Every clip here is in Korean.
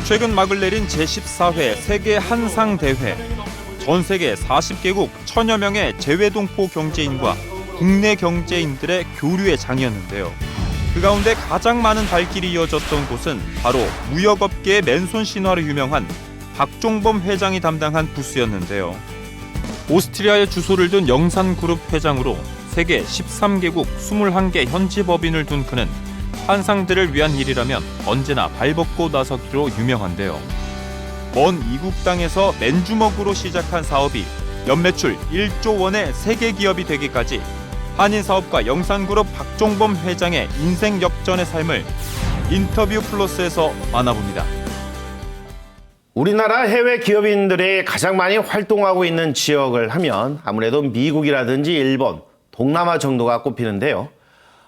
최근 막을 내린 제14회 세계 한상대회. 전 세계 40개국 1000여 명의 재외동포 경제인과 국내 경제인들의 교류의 장이었는데요. 그 가운데 가장 많은 발길이 이어졌던 곳은 바로 무역업계의 맨손 신화로 유명한 박종범 회장이 담당한 부스였는데요. 오스트리아에 주소를 둔 영산그룹 회장으로 세계 13개국 21개 현지 법인을 둔 그는 한상들을 위한 일이라면 언제나 발벗고 나서기로 유명한데요. 먼 이국 땅에서 맨주먹으로 시작한 사업이 연매출 1조 원의 세계 기업이 되기까지 한인사업가 영산그룹 박종범 회장의 인생 역전의 삶을 인터뷰 플러스에서 만나봅니다. 우리나라 해외 기업인들이 가장 많이 활동하고 있는 지역을 하면 아무래도 미국이라든지 일본, 동남아 정도가 꼽히는데요.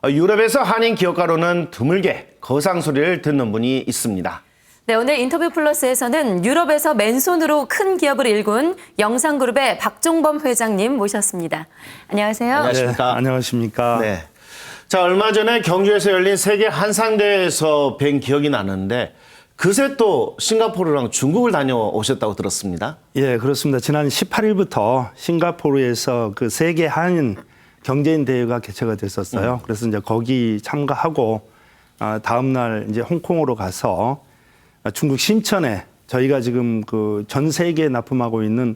유럽에서 한인 기업가로는 드물게 거상 소리를 듣는 분이 있습니다. 네, 오늘 인터뷰 플러스에서는 유럽에서 맨손으로 큰 기업을 일군 영산그룹의 박종범 회장님 모셨습니다. 안녕하세요. 안녕하십니까. 네, 안녕하십니까. 네. 자, 얼마 전에 경주에서 열린 세계 한상대회에서 뵌 기억이 나는데 그새 또 싱가포르랑 중국을 다녀오셨다고 들었습니다. 예, 그렇습니다. 지난 18일부터 싱가포르에서 그 세계 한인 경제인 대회가 개최가 됐었어요. 그래서 이제 거기 참가하고 다음 날 이제 홍콩으로 가서 중국 심천에 저희가 지금 그 전 세계에 납품하고 있는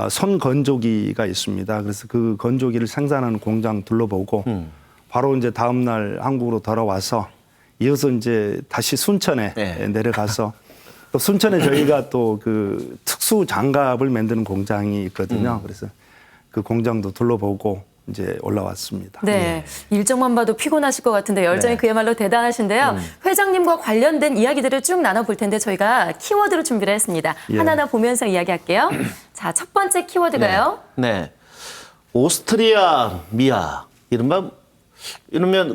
손 건조기가 있습니다. 그래서 그 건조기를 생산하는 공장 둘러보고 바로 이제 다음 날 한국으로 돌아와서 이어서 이제 다시 순천에 내려가서 또 순천에 저희가 또 그 특수 장갑을 만드는 공장이 있거든요. 그래서 그 공장도 둘러보고 이제 올라왔습니다. 네, 일정만 봐도 피곤하실 것 같은데 열정이 그야말로 대단하신데요. 회장님과 관련된 이야기들을 쭉 나눠볼 텐데 저희가 키워드로 준비를 했습니다. 하나하나 보면서 이야기할게요. 자, 첫 번째 키워드가요. 네. 오스트리아 미아, 이러면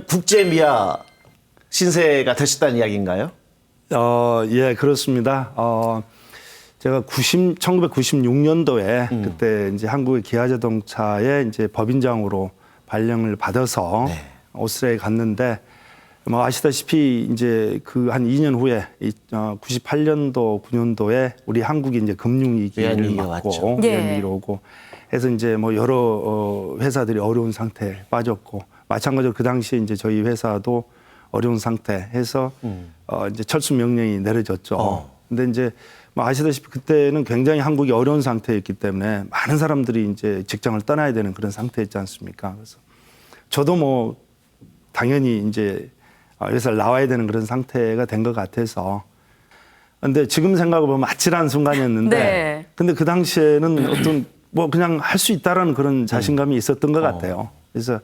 국제 미아 신세가 되셨다는 이야기인가요? 예, 그렇습니다. 제가 1996년도에 그때 이제 한국의 기아자동차의 이제 법인장으로 발령을 받아서 오스트리아에 갔는데 뭐 아시다시피 이제 그 한 2년 후에 98년도 9년도에 우리 한국이 이제 금융위기를 맞고 위기로 오고 해서 이제 뭐 여러 회사들이 어려운 상태에 빠졌고 마찬가지로 그 당시에 이제 저희 회사도 어려운 상태에서 이제 철수 명령이 내려졌죠. 근데 이제 뭐 아시다시피 그때는 굉장히 한국이 어려운 상태였기 때문에 많은 사람들이 이제 직장을 떠나야 되는 그런 상태였지 않습니까? 그래서 저도 뭐 당연히 이제 회사를 나와야 되는 그런 상태가 된 것 같아서. 근데 지금 생각해 보면 아찔한 순간이었는데 근데 그 당시에는 어떤 뭐 그냥 할 수 있다라는 그런 자신감이 있었던 것 같아요. 그래서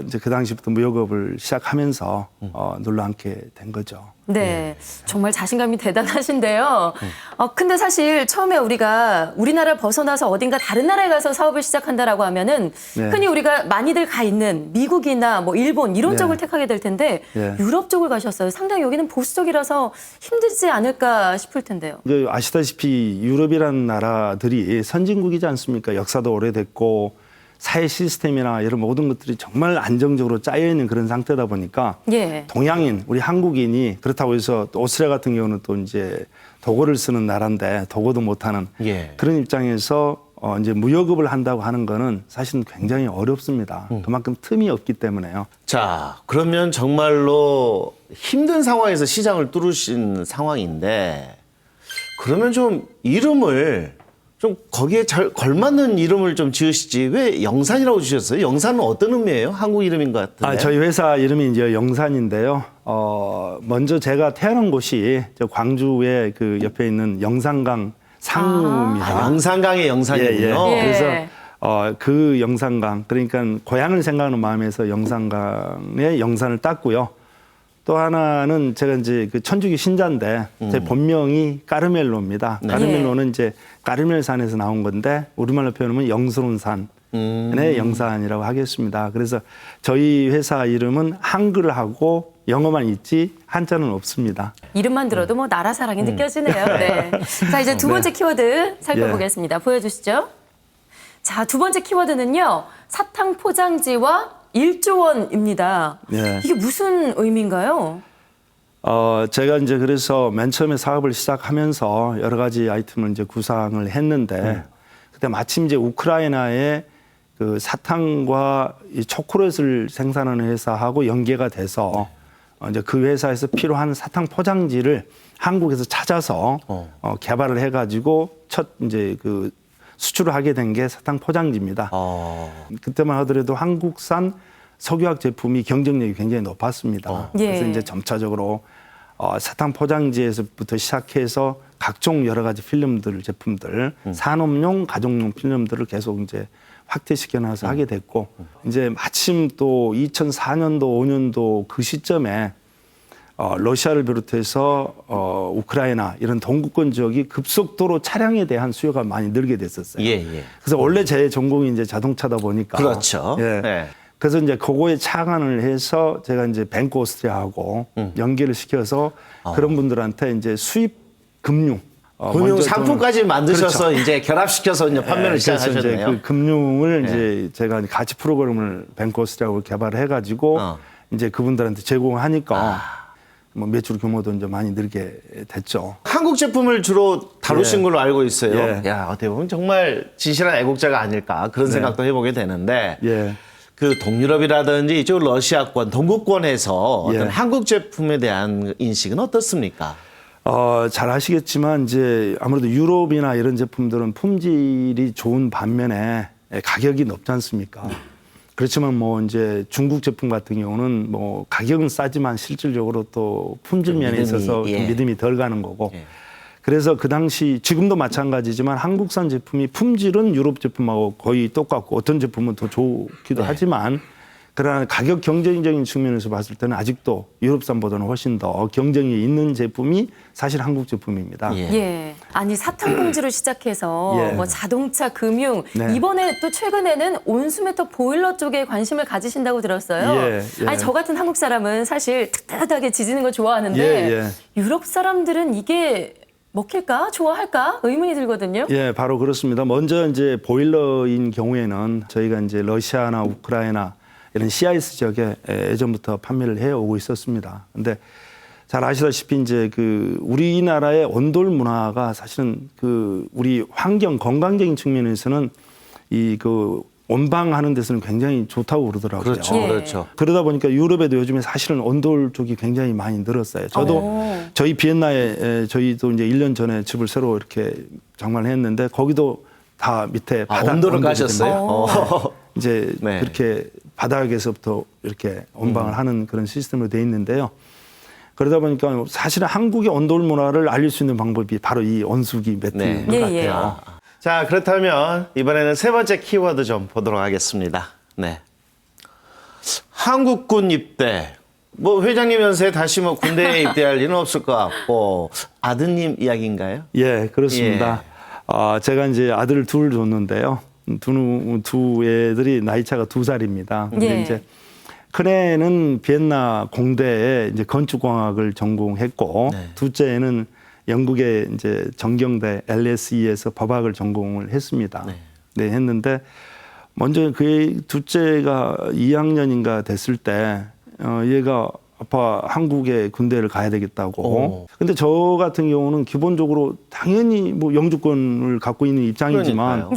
이제 그 당시부터 무역업을 시작하면서 눌러앉게 된 거죠. 네, 정말 자신감이 대단하신데요. 근데 사실 처음에 우리가 우리나라를 벗어나서 어딘가 다른 나라에 가서 사업을 시작한다라고 하면은 흔히 우리가 많이들 가 있는 미국이나 뭐 일본 이런 쪽을 택하게 될 텐데 유럽 쪽을 가셨어요. 상당히 여기는 보수적이라서 힘들지 않을까 싶을 텐데요. 아시다시피 유럽이라는 나라들이 선진국이지 않습니까? 역사도 오래됐고 사회 시스템이나 이런 모든 것들이 정말 안정적으로 짜여있는 그런 상태다 보니까 동양인, 우리 한국인이 그렇다고 해서 또 오스트리아 같은 경우는 또 이제 도고를 쓰는 나라인데 도고도 못하는 그런 입장에서 이제 무역업을 한다고 하는 거는 사실은 굉장히 어렵습니다. 그만큼 틈이 없기 때문에요. 자, 그러면 정말로 힘든 상황에서 시장을 뚫으신 상황인데 그러면 좀 이름을 좀 거기에 잘 걸맞는 이름을 좀 지으시지 왜 영산이라고 지으셨어요? 영산은 어떤 의미예요? 한국 이름인 것 같은데. 저희 회사 이름이 이제 영산인데요. 먼저 제가 태어난 곳이 저 광주의 그 옆에 있는 영산강 상류입니다. 영산강의 영산이군요. 그래서 그 영산강, 그러니까 고향을 생각하는 마음에서 영산강의 영산을 땄고요. 또 하나는 제가 이제 그 천주교 신자인데 제 본명이 까르멜로입니다. 까르멜로는 이제 까르멜산에서 나온 건데 우리말로 표현하면 영스러운 산의 영산이라고 하겠습니다. 그래서 저희 회사 이름은 한글하고 영어만 있지 한자는 없습니다. 이름만 들어도 뭐 나라 사랑이 느껴지네요. 네. 자, 이제 두 번째 키워드 살펴보겠습니다. 보여주시죠. 자, 두 번째 키워드는요. 사탕 포장지와 1조 원입니다. 이게 무슨 의미인가요? 제가 이제 그래서 맨 처음에 사업을 시작하면서 여러 가지 아이템을 이제 구상을 했는데 그때 마침 이제 우크라이나의 그 사탕과 이 초콜릿을 생산하는 회사하고 연계가 돼서 이제 그 회사에서 필요한 사탕 포장지를 한국에서 찾아서 개발을 해가지고 첫 이제 그 수출을 하게 된 게 사탕 포장지입니다. 그때만 하더라도 한국산 석유화학 제품이 경쟁력이 굉장히 높았습니다. 그래서 이제 점차적으로 사탕 포장지에서부터 시작해서 각종 여러 가지 필름들 제품들, 산업용, 가정용 필름들을 계속 이제 확대시켜놔서 하게 됐고, 이제 마침 또 2004년도, 5년도 그 시점에 러시아를 비롯해서 우크라이나 이런 동구권 지역이 급속도로 차량에 대한 수요가 많이 늘게 됐었어요. 그래서 원래 제 전공이 이제 자동차다 보니까. 그렇죠. 예. 네. 그래서 이제 그거에 착안을 해서 제가 이제 뱅크 오스트리아하고 연계를 시켜서 그런 분들한테 이제 수입 금융 금융 상품까지 만드셔서 그렇죠. 이제 결합시켜서 이제 판매를 그래서 시작하셨네요. 이제 그 금융을 이제 제가 같이 프로그램을 뱅크 오스트리아하고 개발을 해가지고 이제 그분들한테 제공하니까 뭐 매출 규모도 이제 많이 늘게 됐죠. 한국 제품을 주로 다루신 걸로 알고 있어요. 예. 야, 어떻게 보면 정말 진실한 애국자가 아닐까 그런 생각도 해보게 되는데 예. 그 동유럽이라든지 이쪽 러시아권, 동구권에서 어떤 한국 제품에 대한 인식은 어떻습니까? 잘 아시겠지만 이제 아무래도 유럽이나 이런 제품들은 품질이 좋은 반면에 가격이 높지 않습니까? 그렇지만 뭐 이제 중국 제품 같은 경우는 뭐 가격은 싸지만 실질적으로 또 품질 면에 있어서 좀 믿음이 덜 가는 거고. 그래서 그 당시 지금도 마찬가지지만 한국산 제품이 품질은 유럽 제품하고 거의 똑같고 어떤 제품은 더 좋기도 하지만 그러나 가격 경쟁적인 측면에서 봤을 때는 아직도 유럽산보다는 훨씬 더 경쟁이 있는 제품이 사실 한국 제품입니다. 예. 아니 사탕 봉지로 시작해서 뭐 자동차, 금융 네. 이번에 또 최근에는 온수매터 보일러 쪽에 관심을 가지신다고 들었어요. 아니 저 같은 한국 사람은 사실 뜨뜻하게 지지는 거 좋아하는데 유럽 사람들은 이게 먹힐까? 좋아할까? 의문이 들거든요. 예, 바로 그렇습니다. 먼저 이제 보일러인 경우에는 저희가 이제 러시아나 우크라이나 이런 CIS 지역에 예전부터 판매를 해오고 있었습니다. 근데 잘 아시다시피 이제 그 우리나라의 온돌 문화가 사실은 그 우리 환경 건강적인 측면에서는 이 그 온방하는 데서는 굉장히 좋다고 그러더라고요. 그렇죠, 그렇죠. 그러다 보니까 유럽에도 요즘에 사실은 온돌 쪽이 굉장히 많이 늘었어요. 저도 저희 비엔나에 저희도 이제 1년 전에 집을 새로 이렇게 장만을 했는데 거기도 다 밑에 바닥 온돌을 까셨어요? 이제 그렇게 바닥에서부터 이렇게 온방을 하는 그런 시스템으로 돼 있는데요. 그러다 보니까 사실은 한국의 온돌 문화를 알릴 수 있는 방법이 바로 이 온수기 매트인 것 같아요. 자, 그렇다면 이번에는 세 번째 키워드 좀 보도록 하겠습니다. 네. 한국군 입대. 뭐 회장님 연세에 다시 뭐 군대에 입대할 일은 없을 것 같고 아드님 이야기인가요? 예, 그렇습니다. 제가 이제 아들을 둘 뒀는데요. 두 애들이 나이 차가 2살입니다. 근데 이제 큰애는 비엔나 공대에 이제 건축공학을 전공했고 둘째는 영국의 이제 정경대 LSE에서 법학을 전공을 했습니다. 네, 했는데 먼저 그 둘째가 2학년인가 됐을 때 얘가 아빠 한국에 군대를 가야 되겠다고. 근데 저 같은 경우는 기본적으로 당연히 뭐 영주권을 갖고 있는 입장이지만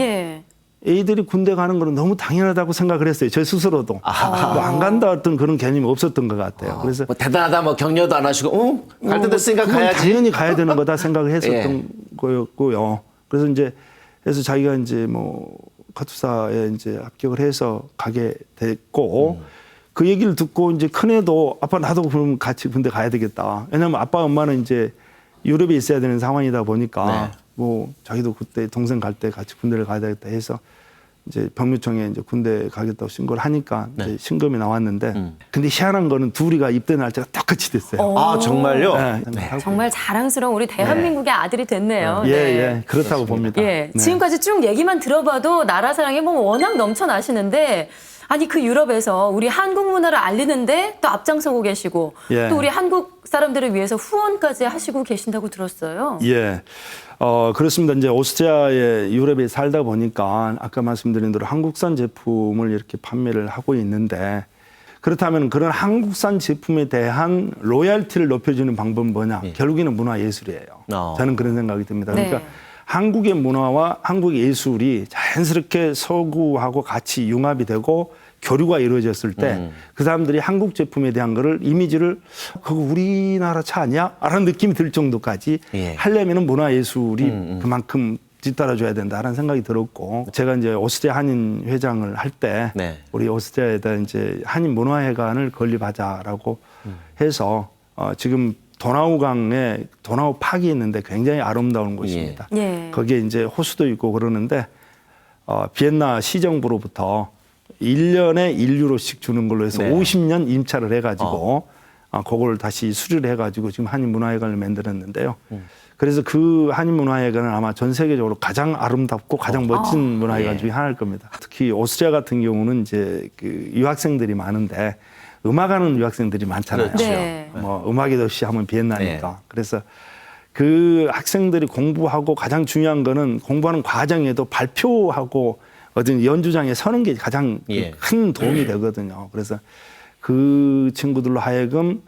애들이 군대 가는 거는 너무 당연하다고 생각을 했어요. 제 스스로도. 뭐 안 간다 어떤 그런 개념이 없었던 것 같아요. 그래서 뭐 대단하다 뭐 격려도 안 하시고 갈 때 됐으니까 가야지. 당연히 가야 되는 거다 생각을 했었던 거였고요. 그래서 이제 그래서 자기가 이제 뭐 카투사에 이제 합격을 해서 가게 됐고 그 얘기를 듣고 이제 큰애도 아빠 나도 그럼 같이 군대 가야 되겠다. 왜냐면 아빠 엄마는 이제 유럽에 있어야 되는 상황이다 보니까 뭐 자기도 그때 동생 갈 때 같이 군대를 가야 되겠다 해서 이제 병무청에 이제 군대 가겠다고 신고를 하니까 이제 신검이 나왔는데 근데 희한한 거는 둘이가 입대 날짜가 똑같이 됐어요. 아, 정말요? 정말 자랑스러운 우리 대한민국의 아들이 됐네요. 그렇다고 봅니다. 지금까지 쭉 얘기만 들어봐도 나라 사랑이 뭐 워낙 넘쳐나시는데 아니 그 유럽에서 우리 한국 문화를 알리는데 또 앞장서고 계시고 또 우리 한국 사람들을 위해서 후원까지 하시고 계신다고 들었어요. 그렇습니다. 이제 오스트리아에 유럽에 살다 보니까 아까 말씀드린 대로 한국산 제품을 이렇게 판매를 하고 있는데 그렇다면 그런 한국산 제품에 대한 로열티를 높여주는 방법은 뭐냐? 결국에는 문화예술이에요. 저는 그런 생각이 듭니다. 그러니까 네. 한국의 문화와 한국의 예술이 자연스럽게 서구하고 같이 융합이 되고 교류가 이루어졌을 때 그 사람들이 한국 제품에 대한 거를 이미지를 그거 우리나라 차 아니야? 라는 느낌이 들 정도까지 하려면은 문화예술이 그만큼 뒤따라줘야 된다라는 생각이 들었고 제가 이제 오스트리아 한인 회장을 할 때 우리 오스트리아에다 이제 한인 문화회관을 건립하자라고 해서 지금 도나우강에 도나우 팍이 있는데 굉장히 아름다운 곳입니다. 거기에 이제 호수도 있고 그러는데 비엔나 시정부로부터 1년에 1유로씩 주는 걸로 해서 50년 임차를 해가지고 그걸 다시 수리를 해가지고 지금 한인 문화회관을 만들었는데요. 그래서 그 한인 문화회관은 아마 전 세계적으로 가장 아름답고 가장 멋진 문화회관 중에 하나일 겁니다. 특히 오스트리아 같은 경우는 이제 그 유학생들이 많은데 음악하는 유학생들이 많잖아요. 그렇죠. 네. 뭐 음악의 도시 하면 비엔나니까. 그래서 그 학생들이 공부하고 가장 중요한 거는 공부하는 과정에도 발표하고 어떤 연주장에 서는 게 가장 큰 도움이 되거든요. 그래서 그 친구들로 하여금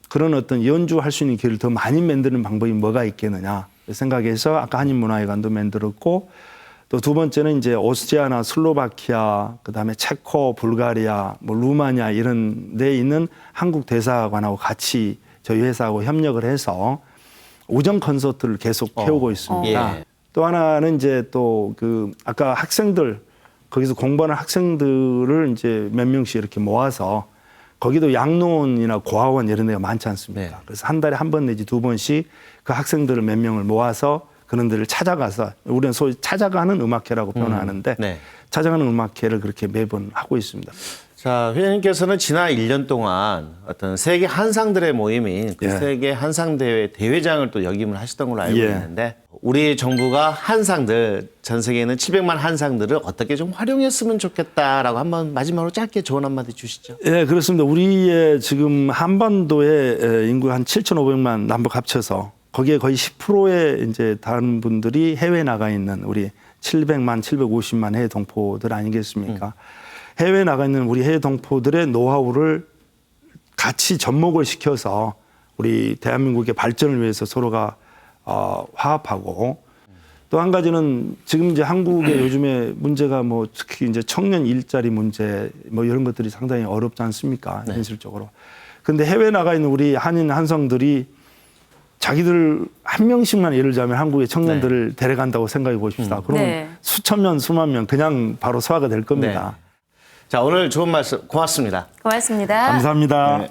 그런 어떤 연주할 수 있는 기회를 더 많이 만드는 방법이 뭐가 있겠느냐 생각해서 아까 한인문화회관도 만들었고 또 두 번째는 이제 오스트리아나 슬로바키아 그다음에 체코, 불가리아, 뭐 루마니아 이런 데 있는 한국 대사관하고 같이 저희 회사하고 협력을 해서 오전 콘서트를 계속 해오고 있습니다. 또 하나는 이제 또 그 아까 학생들 거기서 공부하는 학생들을 이제 몇 명씩 이렇게 모아서 거기도 양로원이나 고아원 이런 데가 많지 않습니까? 그래서 한 달에 한 번 내지 두 번씩 그 학생들을 몇 명을 모아서 그런 데를 찾아가서 우리는 소위 찾아가는 음악회라고 표현하는데 찾아가는 음악회를 그렇게 매번 하고 있습니다. 자, 회장님께서는 지난 1년 동안 어떤 세계 한상들의 모임인 그 세계 한상대회 대회장을 또 역임을 하셨던 걸로 알고 있는데 우리 정부가 한상들, 전 세계에 있는 700만 한상들을 어떻게 좀 활용했으면 좋겠다라고 한번 마지막으로 짧게 조언 한마디 주시죠. 예, 그렇습니다. 우리의 지금 한반도의 인구 한 7,500만 남북 합쳐서 거기에 거의 10%의 이제 다른 분들이 해외에 나가 있는 우리 700만, 750만 해외 동포들 아니겠습니까? 해외에 나가 있는 우리 해외 동포들의 노하우를 같이 접목을 시켜서 우리 대한민국의 발전을 위해서 서로가 화합하고 또 한 가지는 지금 이제 한국의 요즘에 문제가 뭐 특히 이제 청년 일자리 문제 뭐 이런 것들이 상당히 어렵지 않습니까? 현실적으로. 근데 해외에 나가 있는 우리 한인 한성들이 자기들 한 명씩만 예를 들자면 한국의 청년들을 데려간다고 생각해 보십시다. 그러면 수천 명, 수만 명 그냥 바로 소화가 될 겁니다. 자, 오늘 좋은 말씀 고맙습니다. 고맙습니다. 감사합니다.